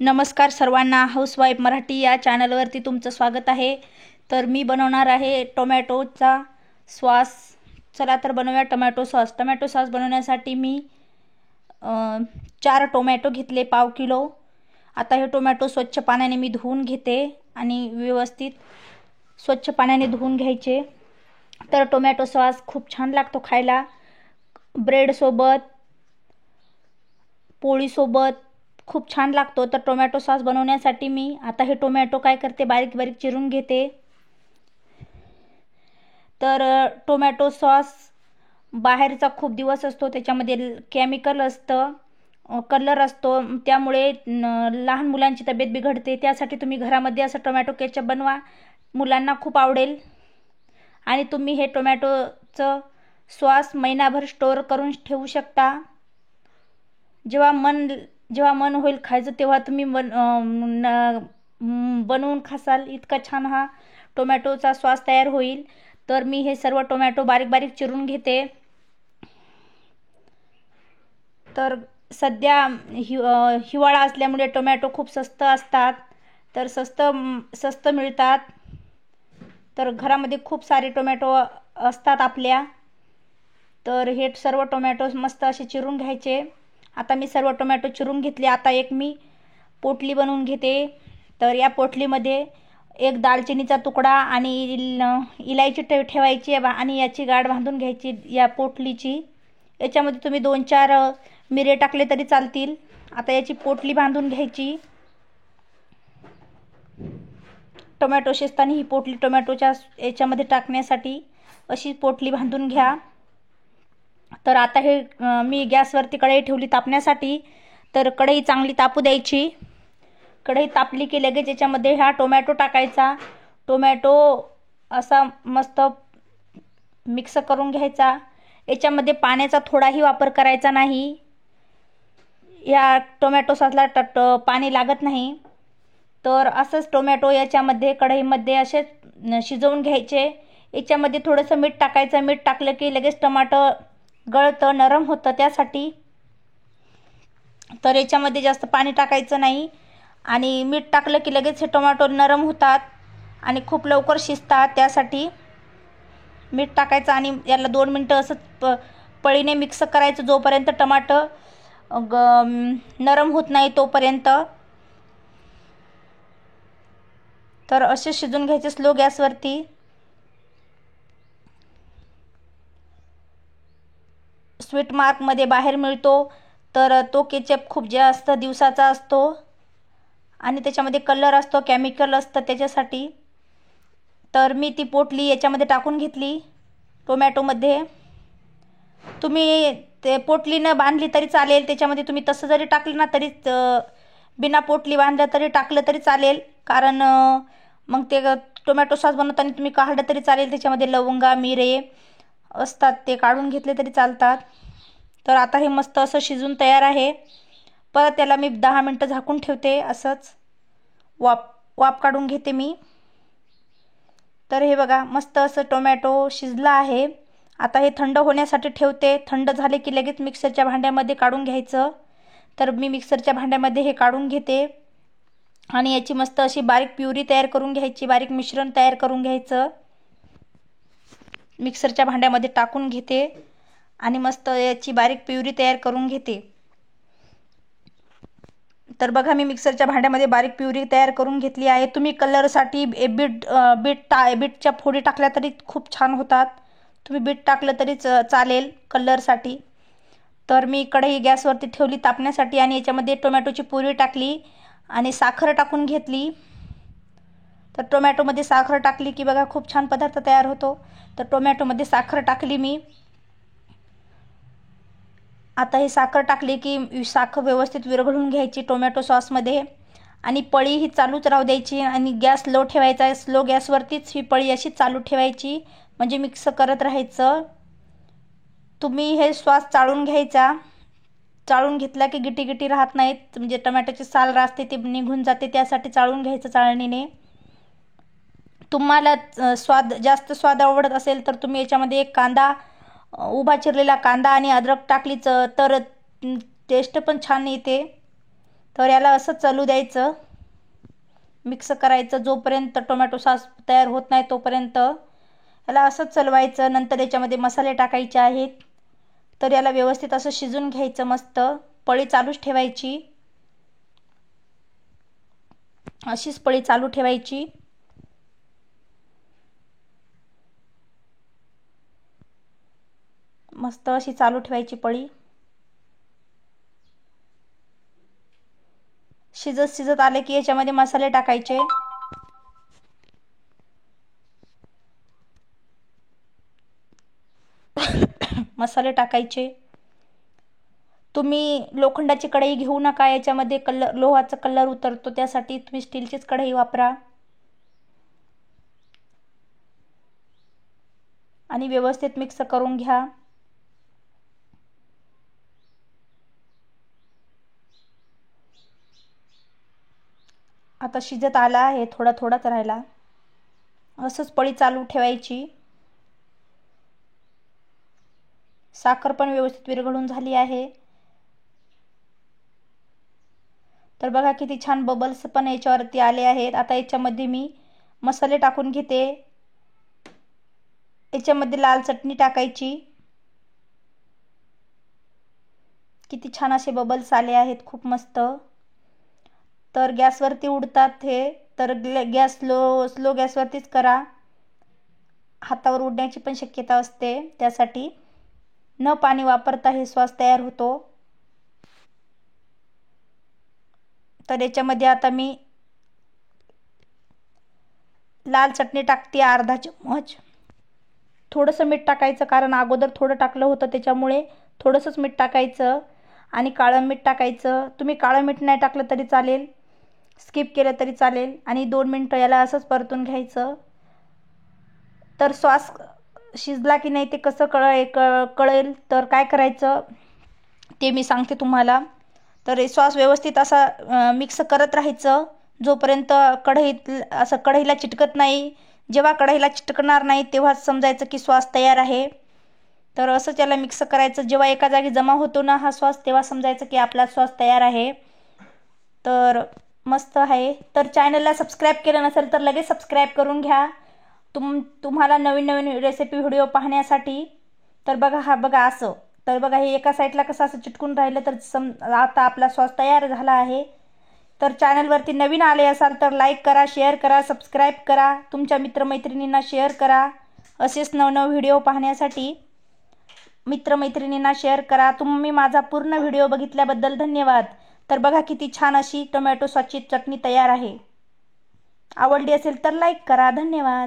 नमस्कार सर्वांना, हाऊसवाईफ मराठी या चॅनलवरती तुमचं स्वागत आहे। तर मी बनवणार आहे टोमॅटोचा सॉस। चला तर बनवूया टोमॅटो सॉस। टोमॅटो सॉस बनवण्यासाठी मी 4 टोमॅटो घेतले, पाव किलो। आता हे टोमॅटो स्वच्छ पाण्याने मी धुवून घेते आणि व्यवस्थित स्वच्छ पाण्याने धुवून घ्यायचे। तर टोमॅटो सॉस खूप छान लागतो खायला, ब्रेड सोबत, पोळी सोबत खूप छान लागतो। तर टोमॅटो सॉस बनवण्यासाठी मी आता हे टोमॅटो काय करते, बारीक बारीक चिरून घेते। तर टोमॅटो सॉस बाहेरचा खूप दिवस असतो, त्याच्यामध्ये केमिकल असतं, कलर असतो, त्यामुळे लहान मुलांची तब्येत बिघडते। त्यासाठी तुम्ही घरामध्ये असं टोमॅटो केचप बनवा, मुलांना खूप आवडेल। आणि तुम्ही हे टोमॅटोचं सॉस महिनाभर स्टोअर करून ठेवू शकता। जेव्हा मन होईल खायचं तेव्हा तुम्ही बनवून खासाल, इतका छान हा टोमॅटोचा सॉस तयार होईल। तर मी हे सर्व टोमॅटो बारीक बारीक चिरून घेते। तर सध्या हिवाळा असल्यामुळे टोमॅटो खूप स्वस्त असतात, तर स्वस्त मिळतात। तर घरामध्ये खूप सारे टोमॅटो असतात आपल्या। तर हे सर्व टोमॅटो मस्त असे चिरून घ्यायचे। आता मी सर्व टोमॅटो चिरून घेतले। आता एक मी पोटली बनवून घेते। तर या पोटलीमध्ये एक दालचिनीचा तुकडा आणि इलायची ठेवायची आणि याची गाठ बांधून घ्यायची या पोटलीची। याच्यामध्ये तुम्ही 2-4 मिरे टाकले तरी चालतील। आता याची पोटली बांधून घ्यायची। टोमॅटो शिजताना ही पोटली टोमॅटोच्या याच्यामध्ये टाकण्यासाठी अशी पोटली बांधून घ्या। तर आता हे मी गॅसवरती कढई ठेवली तापण्यासाठी। तर कढई चांगली तापू द्यायची। कढई तापली की लगेच याच्यामध्ये हा टोमॅटो टाकायचा। टोमॅटो असा मस्त मिक्स करून घ्यायचा। याच्यामध्ये पाण्याचा थोडाही वापर करायचा नाही, या टोमॅटो सॉसला पाणी लागत नाही। तर असंच टोमॅटो याच्यामध्ये कढईमध्ये असे शिजवून घ्यायचे। याच्यामध्ये थोडंसं मीठ टाकायचं। मीठ टाकलं की लगेच टोमॅटो गळतं, नरम होतं त्यासाठी। तर याच्यामध्ये जास्त पाणी टाकायचं नाही आणि मीठ टाकलं की लगेच हे टोमॅटो नरम होतात आणि खूप लवकर शिजतात। त्यासाठी मीठ टाकायचं आणि याला 2 मिनटं असंच पळीने मिक्स करायचं, जोपर्यंत टोमॅटो नरम होत नाही तोपर्यंत। तर असे शिजून घ्यायचे स्लो गॅसवरती। स्वीट मार्कमध्ये बाहेर मिळतो, तर तो केचप खूप जास्त दिवसाचा असतो आणि त्याच्यामध्ये कलर असतो, केमिकल असतं त्याच्यासाठी। तर मी ती पोटली याच्यामध्ये टाकून घेतली टोमॅटोमध्ये। तुम्ही ते पोटलीनं बांधली तरी चालेल, त्याच्यामध्ये तुम्ही तसं जरी टाकलं ना तरी बिना पोटली बांधलं तरी टाकलं तरी चालेल, कारण मग ते टोमॅटो सॉस बनवताना तुम्ही काढलं तरी चालेल। त्याच्यामध्ये लवंगा मिरे असतात, ते काढून घेतले तरी चालतात। तर आता हे मस्त असं शिजून तयार आहे। परत त्याला मी 10 मिनटं झाकून ठेवते, असंच वाफ काढून घेते मी। तर हे बघा मस्त असं टोमॅटो शिजला आहे। आता हे थंड होण्यासाठी ठेवते। थंड झाले की लगेच मिक्सरच्या भांड्यामध्ये काढून घ्यायचं। तर मी मिक्सरच्या भांड्यामध्ये हे काढून घेते आणि याची मस्त अशी बारीक प्युरी तयार करून घ्यायची, बारीक मिश्रण तयार करून घ्यायचं। मिक्सरच्या भांड्यामध्ये टाकून घेते आणि मस्त याची बारीक प्युरी तयार करून घेते। तर बघा मी मिक्सरच्या भांड्यामध्ये बारीक प्युरी तयार करून घेतली आहे। तुम्ही कलरसाठी बीटच्या फोडी टाकल्या तरी खूप छान होतात, तुम्ही बीट टाकलं तरी चालेल कलरसाठी। तर मी कढई गॅसवरती ठेवली तापण्यासाठी आणि याच्यामध्ये टोमॅटोची प्युरी टाकली आणि साखर टाकून घेतली। तर टोमॅटोमध्ये साखर टाकली की बघा खूप छान पदार्थ तयार होतो। तर टोमॅटोमध्ये साखर टाकली मी। आता हे साखर टाकली की साखर व्यवस्थित विरघळून घ्यायची टोमॅटो सॉसमध्ये आणि पळी ही चालूच राहू द्यायची आणि गॅस लो ठेवायचा। स्लो गॅसवरतीच ही पळी अशी चालू ठेवायची, म्हणजे मिक्स करत राहायचं। तुम्ही हे सॉस चाळून घ्यायचा। चाळून घेतला की गिटी गिटी राहत नाहीत, म्हणजे टोमॅटोची साल राहते ती निघून जाते, त्यासाठी चाळून घ्यायचं चाळणीने। तुम्हाला जास्त स्वाद आवडत असेल तर तुम्ही याच्यामध्ये एक कांदा, उभा चिरलेला कांदा आणि अद्रक टाकलीच तर टेस्ट पण छान येते। तर याला असं चालू द्यायचं, मिक्स करायचं जोपर्यंत टोमॅटो सॉस तयार होत नाही तोपर्यंत याला असंच चालवायचं. नंतर याच्यामध्ये मसाले टाकायचे आहेत. तर याला व्यवस्थित असं शिजून घ्यायचं. मस्त पळी चालूच ठेवायची, अशीच पळी चालू ठेवायची. मस्त अशी चालू ठेवायची पळी. शिजत शिजत आले की याच्यामध्ये मसाले टाकायचे. मसाले टाकायचे. तुम्ही लोखंडाची कढई घेऊ नका, याच्यामध्ये लोहाचा कलर उतरतो, त्यासाठी तुम्ही स्टीलचीच कढई वापरा. आणि व्यवस्थित मिक्स करून घ्या. आता शिजत आला आहे, थोडा थोडाच राहिला. असंच पळी चालू ठेवायची. साखर पण व्यवस्थित विरघळून झाली आहे. तर बघा किती छान बबल्स पण याच्यावरती आले आहेत. आता याच्यामध्ये मी मसाले टाकून घेते. याच्यामध्ये लाल चटणी टाकायची. किती छान असे बबल्स आले आहेत, खूप मस्त. तर गॅसवरती उडतात हे, तर गॅस स्लो गॅसवरतीच करा. हातावर उडण्याची पण शक्यता असते, त्यासाठी न पाणी वापरता हे सॉस तयार होतो. तर याच्यामध्ये आता मी लाल चटणी टाकते अर्धा चम्मच. थोडंसं मीठ टाकायचं, कारण अगोदर थोडं टाकलं होतं त्याच्यामुळे थोडंसंच मीठ टाकायचं. आणि काळं मीठ टाकायचं. तुम्ही काळं मीठ नाही टाकलं तरी चालेल, स्किप केलं तरी चालेल. आणि 2 मिनटं याला असंच परतून घ्यायचं. तर सॉस शिजला की नाही ते कसं कळेल तर काय करायचं ते मी सांगते तुम्हाला. तर सॉस व्यवस्थित असा मिक्स करत राहायचं जोपर्यंत कढईला चिटकत नाही. जेव्हा कढईला चिटकणार नाही तेव्हाच समजायचं की सॉस तयार आहे. तर असंच याला मिक्स करायचं. जेव्हा एका जागी जमा होतो ना हा सॉस, तेव्हा समजायचं की आपला सॉस तयार आहे. तर मस्त आहे. तर चॅनलला सबस्क्राईब केलं नसेल तर लगेच सबस्क्राईब करून घ्या तुम्हाला नवीन नवीन रेसिपी व्हिडिओ पाहण्यासाठी. तर बघा बघा असं. तर बघा हे एका साईडला कसं असं चिटकून राहिलं तर आता आपला सॉस तयार झाला आहे. तर चॅनलवरती नवीन आले असाल तर लाईक करा, शेअर करा, सबस्क्राईब करा, तुमच्या मित्रमैत्रिणींना शेअर करा. असेच नवनवे व्हिडिओ पाहण्यासाठी मित्रमैत्रिणींना शेअर करा. तुम्ही माझा पूर्ण व्हिडिओ बघितल्याबद्दल धन्यवाद. तर बघा किती छान अशी टोमॅटो सॉसची चटणी तयार आहे. आवडली असेल तर लाईक करा. धन्यवाद.